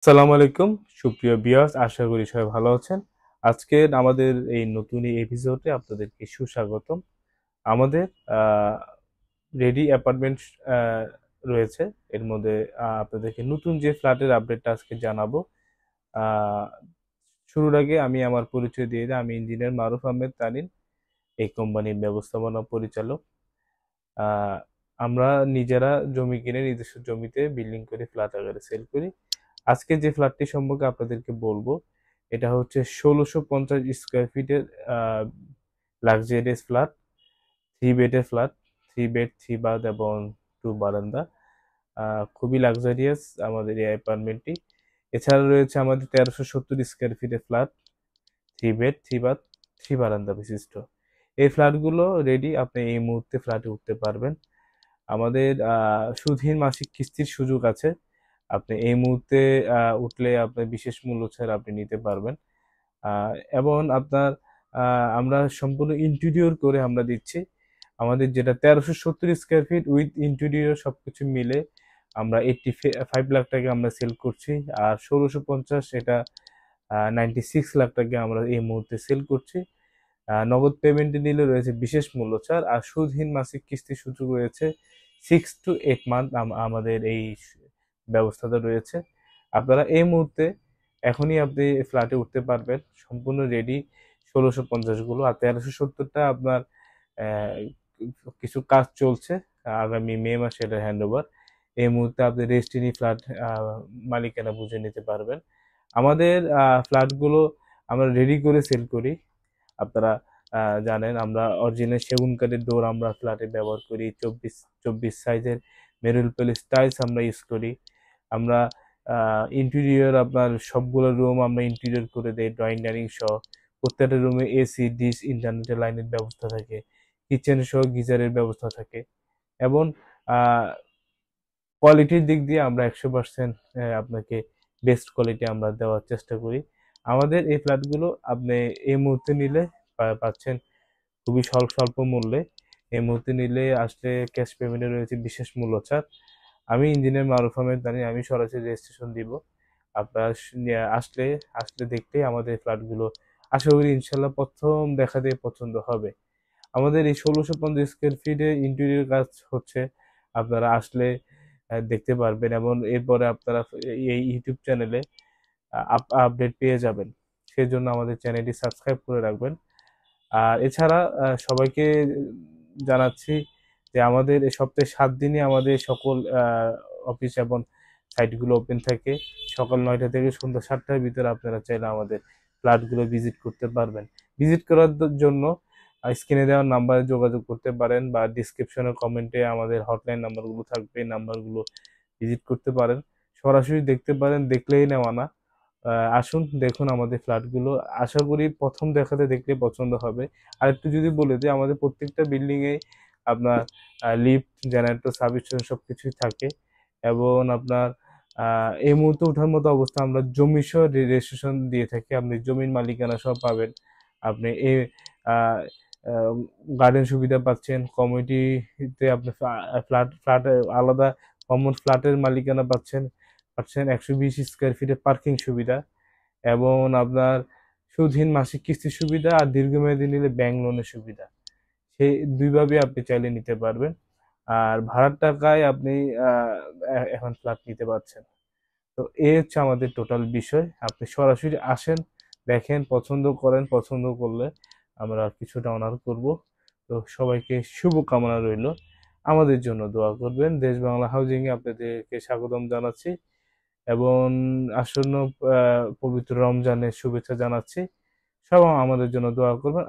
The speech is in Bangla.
আসসালামু আলাইকুম সুপ্রিয় ভিউয়ার্স, আশা করি সবাই ভালো আছেন। আজকে আমাদের এই নতুন এপিসোডে আপনাদেরকে সুস্বাগতম। আমাদের রেডি অ্যাপার্টমেন্ট রয়েছে। এর মধ্যে আপনাদেরকে নতুন যে ফ্ল্যাটের আপডেটটা আজকে জানাবো। আহ, শুরুর আগে আমি আমার পরিচয় দিয়ে দিই। আমি ইঞ্জিনিয়ার মারুফ আহমেদ তানিন, এই কোম্পানির ব্যবস্থাপনা পরিচালক। আহ, আমরা নিজেরা জমি কিনে নিজস্ব জমিতে বিল্ডিং করে ফ্ল্যাট আকারে সেল করি। আজকে যে ফ্ল্যাটটি সম্পর্কে আপনাদেরকে বলবো, এটা হচ্ছে 1650 স্কোয়ার ফিটের লাক্সারিয়াস ফ্ল্যাট, 3 বেডের ফ্ল্যাট। 3 বেড, 3 বাথ এবং 2 বারান্দা। খুবই লাক্সারিয়াস আমাদের এই অ্যাপার্টমেন্টটি। এছাড়া রয়েছে আমাদের 1370 স্কোয়ার ফিটের ফ্ল্যাট, 3 বেড, 3 বাথ, 3 বারান্দা বিশিষ্ট। এই ফ্ল্যাটগুলো রেডি, আপনি এই মুহূর্তে ফ্ল্যাটে উঠতে পারবেন। আমাদের সুধীর মাসিক কিস্তির সুযোগ আছে। আপনি এই মুহূর্তে উঠলে আপনার বিশেষ মূল্য ছাড় আপনি নিতে পারবেন। আহ, এবং আপনার আমরা সম্পূর্ণ ইন্টেরিয়র করে আমরা দিচ্ছি। আমাদের যেটা 1370 স্কোয়ার ফিট উইথ ইন্টেরিয়র সবকিছু মিলে আমরা 85 লাখ টাকা আমরা সেল করছি। আর 1650 এটা 96 লাখ টাকা আমরা এই মুহূর্তে সেল করছি। নগদ পেমেন্টে নিলে রয়েছে বিশেষ মূল্য ছাড়, আর সুদহীন মাসিক কিস্তির সুযোগ রয়েছে 6 to 8 মান্থ। আমাদের এই ব্যবস্থাটা রয়েছে। আপনারা এই মুহূর্তে এখনই আপনি ফ্ল্যাটে উঠতে পারবেন, সম্পূর্ণ রেডি। 1650 গুলো আর 1370টা আপনার আহ, কিছু কাজ চলছে। আগামী মে মাসে এটা হ্যান্ড ওভার। এই মুহূর্তে আপনি রেস্টিনি ফ্ল্যাট মালিকানা বুঝে নিতে পারবেন। আমাদের ফ্ল্যাটগুলো আমরা রেডি করে সেল করি। আপনারা জানেন আমরা অরিজিনাল সেগুন কাঠের ডোর আমরা ফ্ল্যাটে ব্যবহার করি। 24 24 সাইজের মেরুল প্যালেস টাইলস আমরা ইউজ করি। আমরা ইন্টেরিয়র আপনার সবগুলো রুম আমরা ইন্টেরিয়র করে দেই, ড্রয়িং ডাইনিং সহ। প্রত্যেকটা রুমে এসি, ডিশ, ইন্টারনেটের লাইনের ব্যবস্থা থাকে, কিচেন সহ গিজারের ব্যবস্থা থাকে। এবং কোয়ালিটির দিক দিয়ে আমরা 100% আপনাকে বেস্ট কোয়ালিটি আমরা দেওয়ার চেষ্টা করি। আমাদের এই ফ্ল্যাটগুলো আপনি এই মুহূর্তে নিলে পাচ্ছেন খুবই স্বল্প মূল্যে। এই মুহূর্তে নিলে আসলে ক্যাশ পেমেন্টে রয়েছে বিশেষ মূল্য ছাড়। আমি ইঞ্জিনিয়ার মারুফ আহমেদ জানি, আমি সরাসরি রেজিস্ট্রেশন দিব। আপনার আসলে আসলে দেখলেই আমাদের ফ্ল্যাটগুলো আশা করি ইনশাল্লাহ প্রথম দেখাতে পছন্দ হবে। আমাদের এই 1650 স্কোয়ার ফিটে ইন্টেরিয়র কাজ হচ্ছে। আপনারা আসলে দেখতে পারবেন এবং এরপরে আপনারা এই ইউটিউব চ্যানেলে আপডেট পেয়ে যাবেন। সেজন্য আমাদের চ্যানেলটি সাবস্ক্রাইব করে রাখবেন। আর এছাড়া সবাইকে জানাচ্ছি যে আমাদের এই সপ্তাহে 7 দিনই আমাদের সকল অফিস এবং সাইটগুলো ওপেন থাকে। সকাল 9টা থেকে সন্ধ্যা 7টার ভিতরে আপনারা চাইলে আমাদের ফ্ল্যাটগুলো ভিজিট করতে পারবেন। ভিজিট করার জন্য স্ক্রিনে দেওয়া নাম্বারে যোগাযোগ করতে পারেন, বা ডিসক্রিপশনে কমেন্টে আমাদের হটলাইন নাম্বারগুলো থাকবে, নাম্বারগুলো ভিজিট করতে পারেন। সরাসরি দেখতে পারেন, দেখলেই নেওয়া না। আসুন দেখুন আমাদের ফ্ল্যাটগুলো। আশা করি প্রথম দেখাতে দেখলে পছন্দ হবে। আর একটু যদি বলে দিই, আমাদের প্রত্যেকটা বিল্ডিং এ আপনার লিফট, জেনারেটর, সার্ভিস সবকিছুই থাকে। এবং আপনার এই মুহূর্তে ওঠার মতো অবস্থা আমরা জমি সহ রেজিস্ট্রেশন দিয়ে থাকি। আপনি জমির মালিকানা সহ পাবেন। আপনি এই গার্ডেন সুবিধা পাচ্ছেন। কমিউনিটিতে আপনি ফ্ল্যাট ফ্ল্যাট আলাদা কমন ফ্ল্যাটের মালিকানা পাচ্ছেন। পাচ্ছেন 120 স্কোয়ার ফিটের পার্কিং সুবিধা, এবং আপনার সুদহীন মাসিক কিস্তির সুবিধা, আর দীর্ঘমেয়াদী নিলে ব্যাংক লোনের সুবিধা। সেই দুইভাবে আপনি চাইলে নিতে পারবেন। আর ভাড়ার টাকায় আপনি এখন ফ্ল্যাট নিতে পারছেন। তো এই হচ্ছে আমাদের টোটাল বিষয়। আপনি সরাসরি আসেন, দেখেন, পছন্দ করেন। পছন্দ করলে আমরা কিছুটা অনার করব। তো সবাইকে শুভকামনা রইল। আমাদের জন্য দোয়া করবেন। দেশ বাংলা হাউজিং এ আপনাদেরকে স্বাগতম জানাচ্ছি এবং আসন্ন পবিত্র রমজানের শুভেচ্ছা জানাচ্ছি। সবাই আমাদের জন্য দোয়া করবেন।